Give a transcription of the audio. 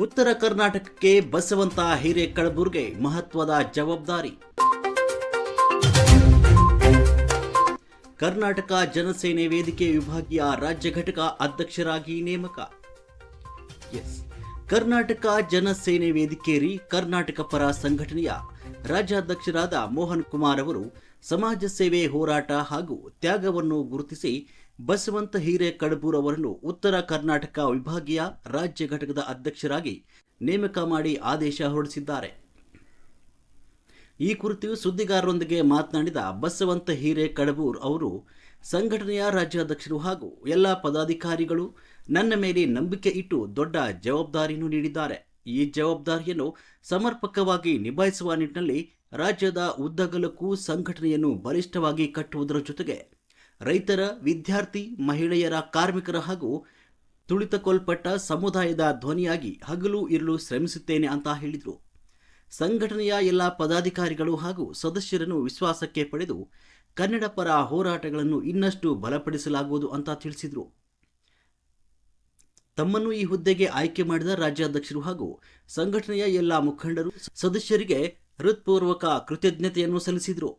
ಉತ್ತರ ಕರ್ನಾಟಕಕ್ಕೆ ಬಸವಂತ ಹಿರೇಕಳಬೂರ್ಗೆ ಮಹತ್ವದ ಜವಾಬ್ದಾರಿ. ಕರ್ನಾಟಕ ಜನಸೇನೆ ವೇದಿಕೆ ವಿಭಾಗೀಯ ರಾಜ್ಯ ಘಟಕ ಅಧ್ಯಕ್ಷರಾಗಿ ನೇಮಕ. ಕರ್ನಾಟಕ ಜನಸೇನೆ ವೇದಿಕೆಯರಿ ಕರ್ನಾಟಕ ಪರ ಸಂಘಟನೆಯ ರಾಜ್ಯಾಧ್ಯಕ್ಷರಾದ ಮೋಹನ್ ಕುಮಾರ್ ಅವರು ಸಮಾಜ ಸೇವೆ, ಹೋರಾಟ ಹಾಗೂ ತ್ಯಾಗವನ್ನು ಗುರುತಿಸಿ ಬಸವಂತ ಹಿರೇಕಳಬೂರ್ ಅವರನ್ನು ಉತ್ತರ ಕರ್ನಾಟಕ ವಿಭಾಗೀಯ ರಾಜ್ಯ ಘಟಕದ ಅಧ್ಯಕ್ಷರಾಗಿ ನೇಮಕ ಮಾಡಿ ಆದೇಶ ಹೊರಡಿಸಿದ್ದಾರೆ. ಈ ಕುರಿತು ಸುದ್ದಿಗಾರರೊಂದಿಗೆ ಮಾತನಾಡಿದ ಬಸವಂತ ಹಿರೇಕಳಬೂರ್ ಅವರು, ಸಂಘಟನೆಯ ರಾಜ್ಯಾಧ್ಯಕ್ಷರು ಹಾಗೂ ಎಲ್ಲ ಪದಾಧಿಕಾರಿಗಳು ನನ್ನ ಮೇಲೆ ನಂಬಿಕೆ ಇಟ್ಟು ದೊಡ್ಡ ಜವಾಬ್ದಾರಿಯನ್ನು ನೀಡಿದ್ದಾರೆ. ಈ ಜವಾಬ್ದಾರಿಯನ್ನು ಸಮರ್ಪಕವಾಗಿ ನಿಭಾಯಿಸುವ ನಿಟ್ಟಿನಲ್ಲಿ ರಾಜ್ಯದ ಉದ್ದಗಲಕ್ಕೂ ಸಂಘಟನೆಯನ್ನು ಬಲಿಷ್ಠವಾಗಿ ಕಟ್ಟುವುದರ ಜೊತೆಗೆ ರೈತರ, ವಿದ್ಯಾರ್ಥಿ, ಮಹಿಳೆಯರ, ಕಾರ್ಮಿಕರ ಹಾಗೂ ತುಳಿತಕ್ಕೊಳಪಟ್ಟ ಸಮುದಾಯದ ಧ್ವನಿಯಾಗಿ ಹಗಲು ಇರಲು ಶ್ರಮಿಸುತ್ತೇನೆ ಅಂತ ಹೇಳಿದರು. ಸಂಘಟನೆಯ ಎಲ್ಲ ಪದಾಧಿಕಾರಿಗಳು ಹಾಗೂ ಸದಸ್ಯರನ್ನು ವಿಶ್ವಾಸಕ್ಕೆ ಪಡೆದು ಕನ್ನಡ ಪರ ಹೋರಾಟಗಳನ್ನು ಇನ್ನಷ್ಟು ಬಲಪಡಿಸಲಾಗುವುದು ಅಂತ ತಿಳಿಸಿದರು. ತಮ್ಮನ್ನು ಈ ಹುದ್ದೆಗೆ ಆಯ್ಕೆ ಮಾಡಿದ ರಾಜ್ಯಾಧ್ಯಕ್ಷರು ಹಾಗೂ ಸಂಘಟನೆಯ ಎಲ್ಲ ಮುಖಂಡರು, ಸದಸ್ಯರಿಗೆ ಹೃತ್ಪೂರ್ವಕ ಕೃತಜ್ಞತೆಯನ್ನು ಸಲ್ಲಿಸಿದರು.